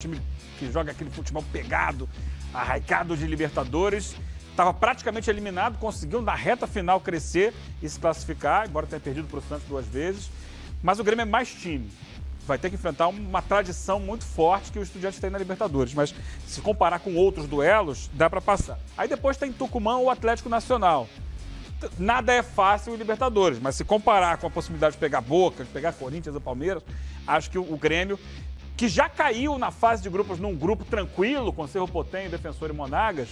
time que joga aquele futebol pegado, arraicado de Libertadores. Estava praticamente eliminado, conseguiu na reta final crescer e se classificar, embora tenha perdido para o Santos 2 vezes. Mas o Grêmio é mais time. Vai ter que enfrentar uma tradição muito forte que o Estudiantes tem na Libertadores. Mas se comparar com outros duelos, dá para passar. Aí depois tem Tucumã ou Atlético Nacional. Nada é fácil em Libertadores, mas se comparar com a possibilidade de pegar Boca, de pegar Corinthians ou Palmeiras, acho que o Grêmio, que já caiu na fase de grupos num grupo tranquilo, com Cerro Porteño, Defensor e Monagas,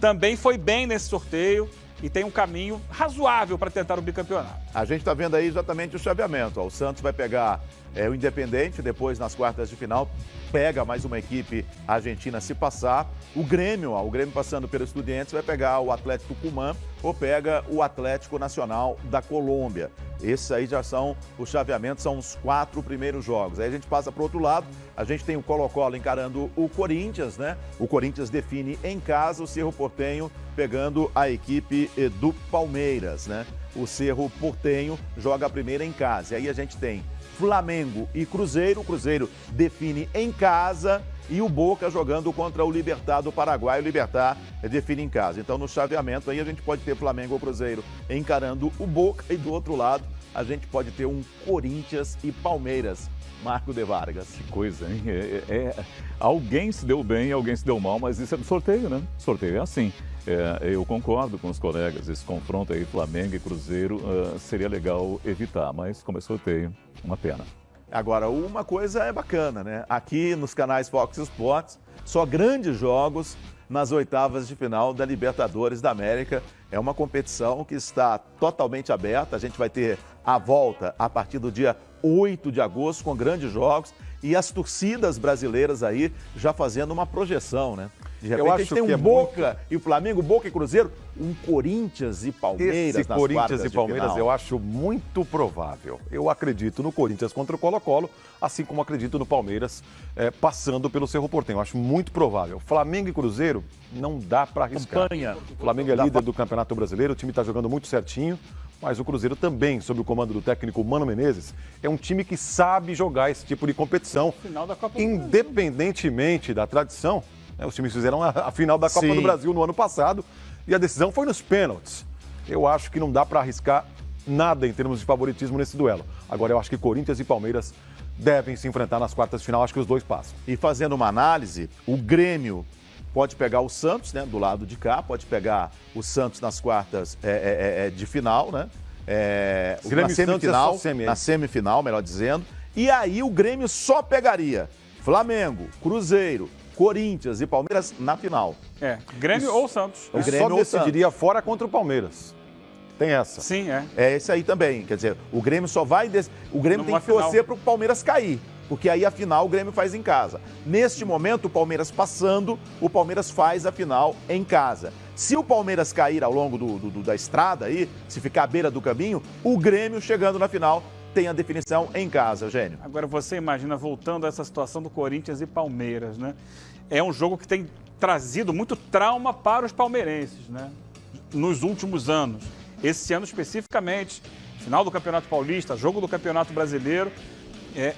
também foi bem nesse sorteio e tem um caminho razoável para tentar o bicampeonato. A gente está vendo aí exatamente o chaveamento. O Santos vai pegar o Independente, depois nas quartas de final pega mais uma equipe argentina se passar. O Grêmio passando pelo Estudiantes vai pegar o Atlético Tucumã ou pega o Atlético Nacional da Colômbia. Esses aí já são os chaveamentos, são os 4 primeiros jogos. Aí a gente passa para o outro lado, a gente tem o Colo-Colo encarando o Corinthians, né? O Corinthians define em casa, o Cerro Porteño pegando a equipe do Palmeiras, né? O Cerro Porteño joga a primeira em casa. E aí a gente tem Flamengo e Cruzeiro. O Cruzeiro define em casa e o Boca jogando contra o Libertad do Paraguai. O Libertad define em casa. Então, no chaveamento aí a gente pode ter Flamengo ou Cruzeiro encarando o Boca e do outro lado a gente pode ter um Corinthians e Palmeiras. Marco de Vargas. Que coisa, hein? Alguém se deu bem, alguém se deu mal, mas isso é do sorteio, né? Sorteio é assim. Eu concordo com os colegas, esse confronto aí, Flamengo e Cruzeiro, seria legal evitar, mas como é sorteio, uma pena. Agora, uma coisa é bacana, né? Aqui nos canais Fox Sports, só grandes jogos nas oitavas de final da Libertadores da América. É uma competição que está totalmente aberta, a gente vai ter a volta a partir do dia 8 de agosto com grandes jogos e as torcidas brasileiras aí já fazendo uma projeção, né? De repente a gente tem um Boca e Flamengo, Boca e Cruzeiro, um Corinthians e Palmeiras nas quartas Corinthians e de Palmeiras final. Eu acho muito provável. Eu acredito no Corinthians contra o Colo-Colo, assim como acredito no Palmeiras passando pelo Cerro Porteño. Eu acho muito provável. Flamengo e Cruzeiro não dá para arriscar. O Flamengo é líder do Campeonato Brasileiro, o time está jogando muito certinho. Mas o Cruzeiro também, sob o comando do técnico Mano Menezes, é um time que sabe jogar esse tipo de competição, independentemente da tradição. Os times fizeram a final da Copa do Brasil no ano passado e a decisão foi nos pênaltis. Eu acho que não dá para arriscar nada em termos de favoritismo nesse duelo. Agora, eu acho que Corinthians e Palmeiras devem se enfrentar nas quartas de final, acho que os dois passam. E fazendo uma análise, o Grêmio pode pegar o Santos, né, do lado de cá, pode pegar o Santos nas quartas de final, né? Na semifinal, melhor dizendo. E aí o Grêmio só pegaria Flamengo, Cruzeiro, Corinthians e Palmeiras na final. Grêmio ou Santos. O Grêmio só decidiria fora contra o Palmeiras. Tem essa. Sim, É esse aí também. Quer dizer, o Grêmio só vai... O Grêmio tem que torcer para o Palmeiras cair. Porque aí a final o Grêmio faz em casa. Neste momento, o Palmeiras passando, o Palmeiras faz a final em casa. Se o Palmeiras cair ao longo da estrada aí, se ficar à beira do caminho, o Grêmio chegando na final tem a definição em casa, Eugênio. Agora você imagina, voltando a essa situação do Corinthians e Palmeiras, né? É um jogo que tem trazido muito trauma para os palmeirenses, né? Nos últimos anos. Esse ano especificamente, final do Campeonato Paulista, jogo do Campeonato Brasileiro.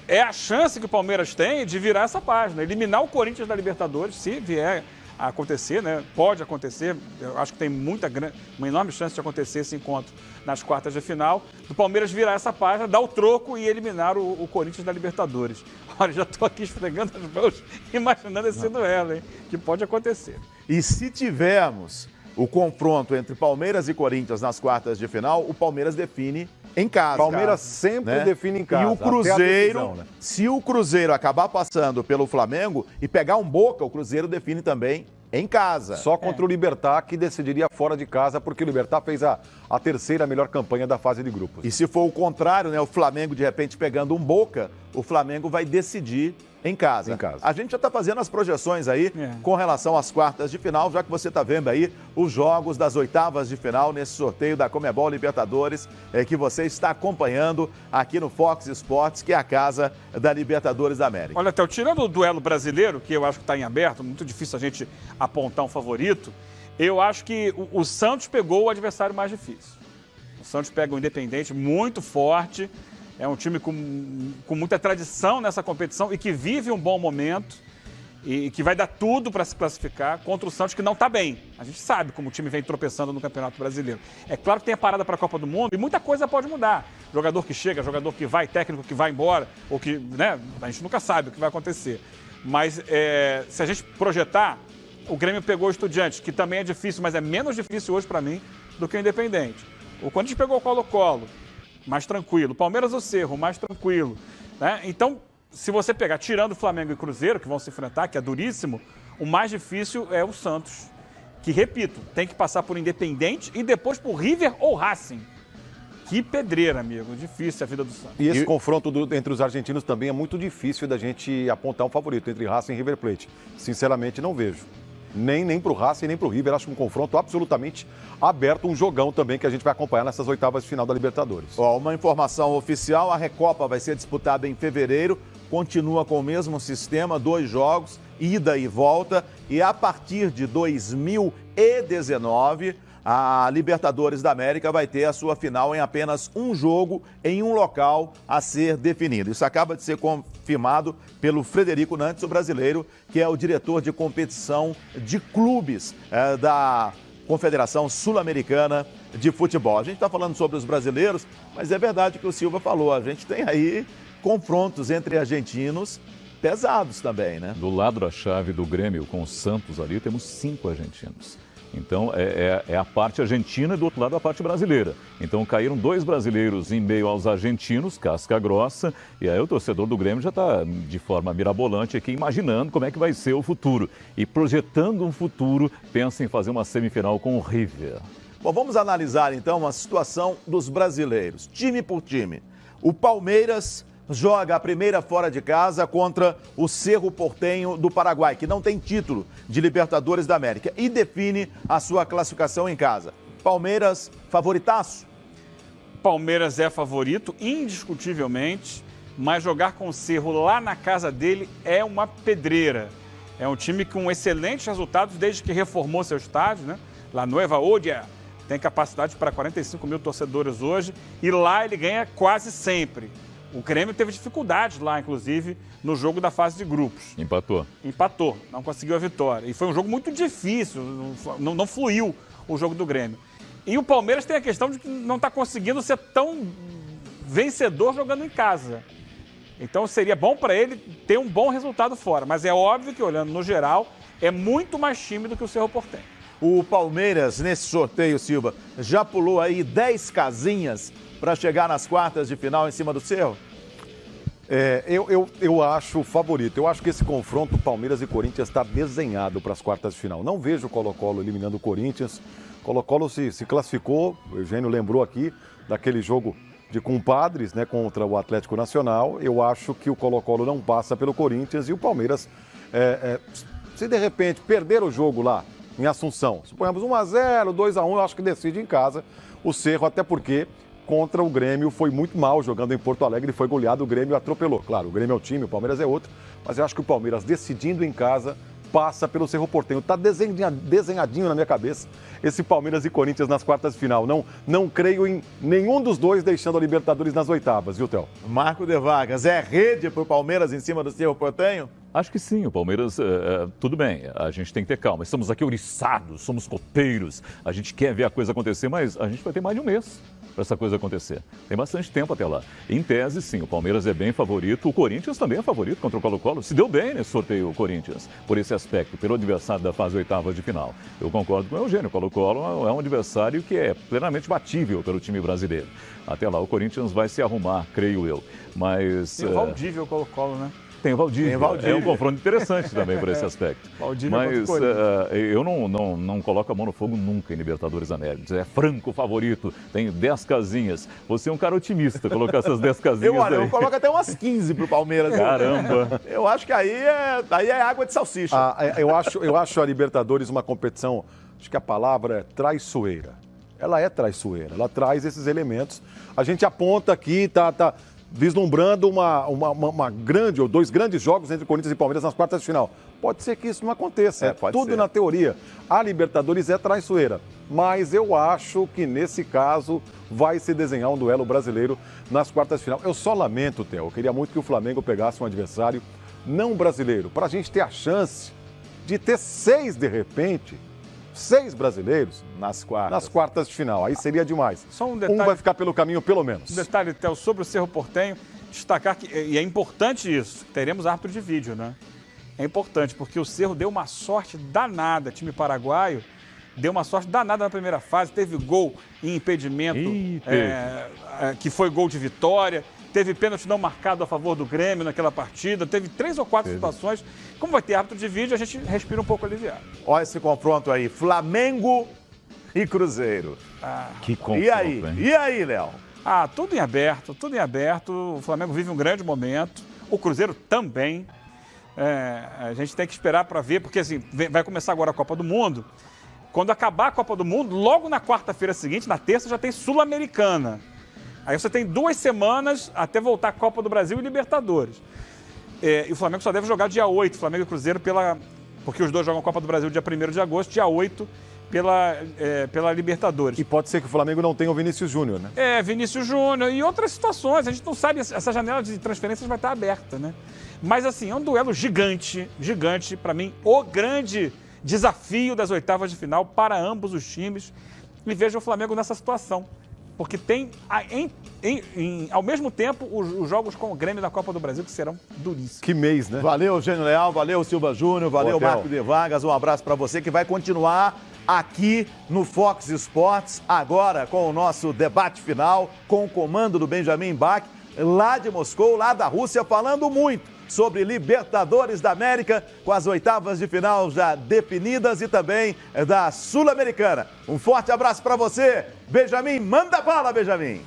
É a chance que o Palmeiras tem de virar essa página, eliminar o Corinthians da Libertadores, se vier a acontecer, né? Pode acontecer, eu acho que tem uma enorme chance de acontecer esse encontro nas quartas de final, do Palmeiras virar essa página, dar o troco e eliminar o Corinthians da Libertadores. Olha, já estou aqui esfregando as mãos, imaginando esse duelo, hein? Que pode acontecer. E se tivermos o confronto entre Palmeiras e Corinthians nas quartas de final, o Palmeiras define em casa. Palmeiras sempre define em casa. E o Cruzeiro, decisão, né? Se o Cruzeiro acabar passando pelo Flamengo e pegar um Boca, o Cruzeiro define também em casa. Só contra o Libertad, que decidiria fora de casa, porque o Libertad fez a terceira melhor campanha da fase de grupos. E se for o contrário, né, o Flamengo de repente pegando um Boca, o Flamengo vai decidir em casa. A gente já está fazendo as projeções aí com relação às quartas de final, já que você está vendo aí os jogos das oitavas de final nesse sorteio da Conmebol Libertadores, que você está acompanhando aqui no Fox Sports, que é a casa da Libertadores da América. Olha, Théo, tirando o duelo brasileiro, que eu acho que está em aberto, muito difícil a gente apontar um favorito, eu acho que o Santos pegou o adversário mais difícil. O Santos pega um Independente muito forte. É um time com muita tradição nessa competição e que vive um bom momento. e que vai dar tudo para se classificar contra o Santos, que não está bem. A gente sabe como o time vem tropeçando no Campeonato Brasileiro. É claro que tem a parada para a Copa do Mundo e muita coisa pode mudar. Jogador que chega, jogador que vai, técnico que vai embora, ou que, né, a gente nunca sabe o que vai acontecer. Mas se a gente projetar, o Grêmio pegou o Estudiantes, que também é difícil, mas é menos difícil hoje para mim do que o Independente. O Corinthians pegou o Colo-Colo, mais tranquilo. O Palmeiras o Cerro, mais tranquilo. Né? Então, se você pegar, tirando o Flamengo e Cruzeiro, que vão se enfrentar, que é duríssimo, o mais difícil é o Santos. Que, repito, tem que passar por Independente e depois por River ou Racing. Que pedreira, amigo. Difícil a vida do Santos. E esse confronto entre os argentinos também é muito difícil da gente apontar um favorito entre Racing e River Plate. Sinceramente, não vejo. Nem para o Racing, nem para o River. Acho um confronto absolutamente aberto, um jogão também que a gente vai acompanhar nessas oitavas de final da Libertadores. Uma informação oficial, a Recopa vai ser disputada em fevereiro, continua com o mesmo sistema, 2 jogos, ida e volta, e a partir de 2019, a Libertadores da América vai ter a sua final em apenas um jogo, em um local a ser definido. Isso acaba de ser confirmado pelo Frederico Nantes, o brasileiro, que é o diretor de competição de clubes da Confederação Sul-Americana de Futebol. A gente está falando sobre os brasileiros, mas é verdade que o Silva falou, a gente tem aí confrontos entre argentinos pesados também, né? Do lado da chave do Grêmio com o Santos ali, temos 5 argentinos. Então, é a parte argentina e do outro lado a parte brasileira. Então, caíram 2 brasileiros em meio aos argentinos, casca grossa, e aí o torcedor do Grêmio já está de forma mirabolante aqui, imaginando como é que vai ser o futuro. E projetando um futuro, pensa em fazer uma semifinal com o River. Bom, vamos analisar então a situação dos brasileiros, time por time. O Palmeiras joga a primeira fora de casa contra o Cerro Porteño do Paraguai, que não tem título de Libertadores da América, e define a sua classificação em casa. Palmeiras, favoritaço? Palmeiras é favorito, indiscutivelmente, mas jogar com o Cerro lá na casa dele é uma pedreira. É um time com excelentes resultados desde que reformou seu estádio, né? La Nueva Odia tem capacidade para 45 mil torcedores hoje, e lá ele ganha quase sempre. O Grêmio teve dificuldades lá, inclusive, no jogo da fase de grupos. Empatou, não conseguiu a vitória. E foi um jogo muito difícil, não fluiu o jogo do Grêmio. E o Palmeiras tem a questão de que não está conseguindo ser tão vencedor jogando em casa. Então seria bom para ele ter um bom resultado fora. Mas é óbvio que, olhando no geral, é muito mais time do que o Cerro Porteño. O Palmeiras, nesse sorteio, Silva, já pulou aí 10 casinhas para chegar nas quartas de final em cima do Cerro? Eu acho favorito. Eu acho que esse confronto Palmeiras e Corinthians está desenhado para as quartas de final. Não vejo o Colo-Colo eliminando o Corinthians. Colo-Colo se classificou, o Eugênio lembrou aqui, daquele jogo de compadres, né, contra o Atlético Nacional. Eu acho que o Colo-Colo não passa pelo Corinthians e o Palmeiras, se de repente perder o jogo lá em Assunção, suponhamos 1-0, 2-1, eu acho que decide em casa o Cerro, até porque contra o Grêmio foi muito mal jogando em Porto Alegre, foi goleado, o Grêmio atropelou. Claro, o Grêmio é um time, o Palmeiras é outro, mas eu acho que o Palmeiras, decidindo em casa, passa pelo Cerro Porteño. Está desenhadinho na minha cabeça esse Palmeiras e Corinthians nas quartas de final. Não creio em nenhum dos dois deixando a Libertadores nas oitavas, viu, Theo? Marco de Vargas, é rede para o Palmeiras em cima do Cerro Porteño? Acho que sim, o Palmeiras, tudo bem, a gente tem que ter calma. Estamos aqui ouriçados, somos copeiros, a gente quer ver a coisa acontecer, mas a gente vai ter mais de um mês para essa coisa acontecer. Tem bastante tempo até lá. Em tese, sim, o Palmeiras é bem favorito, o Corinthians também é favorito contra o Colo-Colo. Se deu bem nesse sorteio o Corinthians, por esse aspecto, pelo adversário da fase oitava de final. Eu concordo com o Eugênio, o Colo-Colo é um adversário que é plenamente batível pelo time brasileiro. Até lá o Corinthians vai se arrumar, creio eu. Mas... Tem o Valdívia o Colo-Colo, né? Tem o Valdívia. É um confronto interessante também por esse aspecto. Mas eu não coloco a mão no fogo nunca em Libertadores América. É franco favorito, tem 10 casinhas. Você é um cara otimista, colocar essas 10 casinhas eu coloco até umas 15 pro Palmeiras. Caramba! Eu acho que aí é água de salsicha. Eu acho a Libertadores uma competição, acho que a palavra é traiçoeira. Ela é traiçoeira, ela traz esses elementos. A gente aponta aqui, tá vislumbrando uma grande ou 2 grandes jogos entre Corinthians e Palmeiras nas quartas de final. Pode ser que isso não aconteça, tudo ser. Na teoria. A Libertadores é traiçoeira, mas eu acho que nesse caso vai se desenhar um duelo brasileiro nas quartas de final. Eu só lamento, Theo, eu queria muito que o Flamengo pegasse um adversário não brasileiro, para a gente ter a chance de ter 6, de repente, 6 brasileiros nas quartas de final. Aí seria demais. Só um detalhe. Um vai ficar pelo caminho, pelo menos. Um detalhe, Theo, sobre o Cerro Porteño, destacar que, e é importante isso, teremos árbitro de vídeo, né? É importante, porque o Cerro deu uma sorte danada, time paraguaio, deu uma sorte danada na primeira fase, teve gol em impedimento, que foi gol de vitória, teve pênalti não marcado a favor do Grêmio naquela partida, teve 3 ou 4 situações. Como vai ter árbitro de vídeo, a gente respira um pouco aliviado. Olha esse confronto aí, Flamengo e Cruzeiro. Que confronto, E aí, Léo? Tudo em aberto, tudo em aberto. O Flamengo vive um grande momento, o Cruzeiro também. A gente tem que esperar para ver, porque assim, vai começar agora a Copa do Mundo. Quando acabar a Copa do Mundo, logo na quarta-feira seguinte, na terça, já tem Sul-Americana. Aí você tem 2 semanas até voltar a Copa do Brasil e Libertadores. E o Flamengo só deve jogar dia 8, Flamengo e Cruzeiro, porque os dois jogam a Copa do Brasil dia 1º de agosto, dia 8 pela Libertadores. E pode ser que o Flamengo não tenha o Vinícius Júnior, né? Vinícius Júnior e outras situações. A gente não sabe, essa janela de transferências vai estar aberta, né? Mas assim, é um duelo gigante, para mim, o grande desafio das oitavas de final para ambos os times. E vejo o Flamengo nessa situação. Porque tem, ao mesmo tempo, os jogos com o Grêmio da Copa do Brasil, que serão duríssimos. Que mês, né? Valeu, Eugênio Leal, valeu, Silva Júnior, valeu, Marco de Vargas. Um abraço para você que vai continuar aqui no Fox Sports, agora com o nosso debate final, com o comando do Benjamin Bach, lá de Moscou, lá da Rússia, falando muito sobre Libertadores da América, com as oitavas de final já definidas e também da Sul-Americana. Um forte abraço para você, Benjamin. Manda bala, Benjamin.